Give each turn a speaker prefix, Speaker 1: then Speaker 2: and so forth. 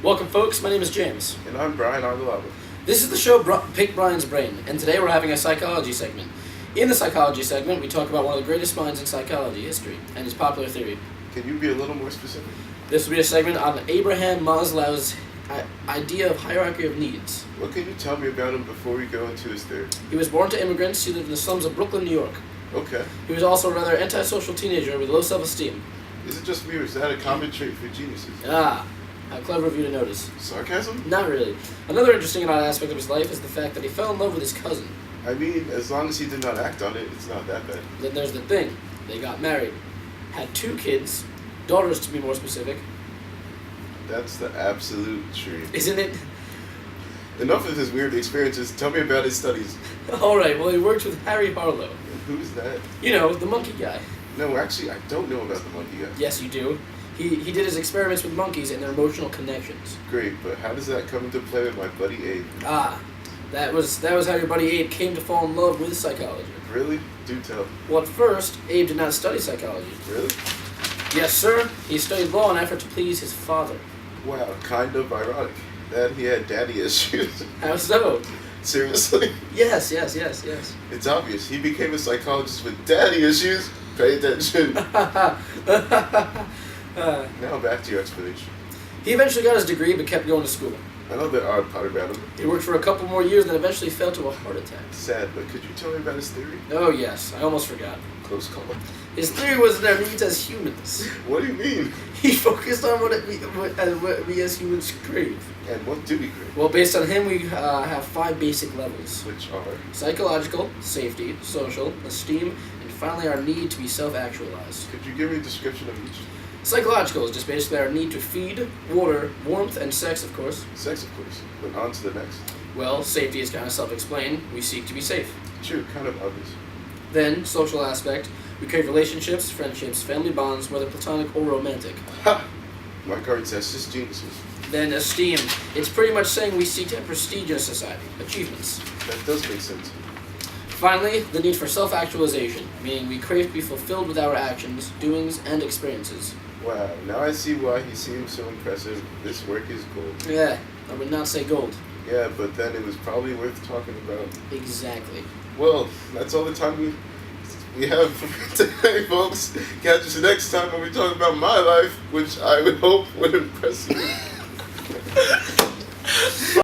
Speaker 1: Welcome, folks. My name is James.
Speaker 2: And I'm Brian Argolava.
Speaker 1: This is the show Pick Brian's Brain, and today we're having a psychology segment. In the psychology segment, we talk about one of the greatest minds in psychology history and his popular theory.
Speaker 2: Can you be a little more specific?
Speaker 1: This will be a segment on Abraham Maslow's idea of hierarchy of needs.
Speaker 2: What can you tell me about him before we go into his theory?
Speaker 1: He was born to immigrants. He lived in the slums of Brooklyn, New York.
Speaker 2: Okay.
Speaker 1: He was also a rather antisocial teenager with low self-esteem.
Speaker 2: Is it just me or is that a common trait for geniuses?
Speaker 1: Ah, how clever of you to notice.
Speaker 2: Sarcasm?
Speaker 1: Not really. Another interesting and odd aspect of his life is the fact that he fell in love with his cousin.
Speaker 2: I mean, as long as he did not act on it, it's not that bad.
Speaker 1: Then there's the thing. They got married. Had 2 kids. Daughters, to be more specific.
Speaker 2: That's the absolute truth.
Speaker 1: Isn't it?
Speaker 2: Enough of his weird experiences. Tell me about his studies.
Speaker 1: Alright, well, he worked with Harry Harlow.
Speaker 2: Who's that?
Speaker 1: You know, the monkey guy.
Speaker 2: No, actually, I don't know about the monkey guy.
Speaker 1: Yes, you do. He did his experiments with monkeys and their emotional connections.
Speaker 2: Great, but how does that come into play with my buddy Abe?
Speaker 1: Ah, that was how your buddy Abe came to fall in love with psychology.
Speaker 2: Really? Do tell.
Speaker 1: Well, at first, Abe did not study psychology.
Speaker 2: Really?
Speaker 1: Yes, sir. He studied law in an effort to please his father.
Speaker 2: Wow, kind of ironic. That he had daddy issues.
Speaker 1: How so?
Speaker 2: Seriously?
Speaker 1: Yes.
Speaker 2: It's obvious. He became a psychologist with daddy issues. Pay attention. Now back to your explanation.
Speaker 1: He eventually got his degree but kept going to school.
Speaker 2: I know the odd part about him.
Speaker 1: He worked for a couple more years and then eventually fell to a heart attack.
Speaker 2: Sad, but could you tell me about his theory?
Speaker 1: Oh yes, I almost forgot.
Speaker 2: Close call.
Speaker 1: His theory was that our needs as humans.
Speaker 2: What do you mean?
Speaker 1: He focused on what we as humans crave.
Speaker 2: And what do we crave?
Speaker 1: Well, based on him, we have 5 basic levels.
Speaker 2: Which are?
Speaker 1: Psychological, safety, social, esteem, and finally our need to be self-actualized.
Speaker 2: Could you give me a description of each?
Speaker 1: Psychological is just basically our need to feed, water, warmth, and sex, of course.
Speaker 2: Sex, of course. But on to the next.
Speaker 1: Well, safety is kind of self-explained. We seek to be safe.
Speaker 2: True, kind of obvious.
Speaker 1: Then, social aspect. We crave relationships, friendships, family bonds, whether platonic or romantic.
Speaker 2: Ha! My guard says just geniuses.
Speaker 1: Then esteem. It's pretty much saying we seek to have prestige in a society. Achievements.
Speaker 2: That does make sense.
Speaker 1: Finally, the need for self-actualization, meaning we crave to be fulfilled with our actions, doings, and experiences.
Speaker 2: Wow, now I see why he seems so impressive. This work is gold.
Speaker 1: Yeah, I would not say gold.
Speaker 2: Yeah, but then it was probably worth talking about.
Speaker 1: Exactly.
Speaker 2: Well, that's all the time we have for today, folks. Catch us next time when we talk about my life, which I would hope would impress you.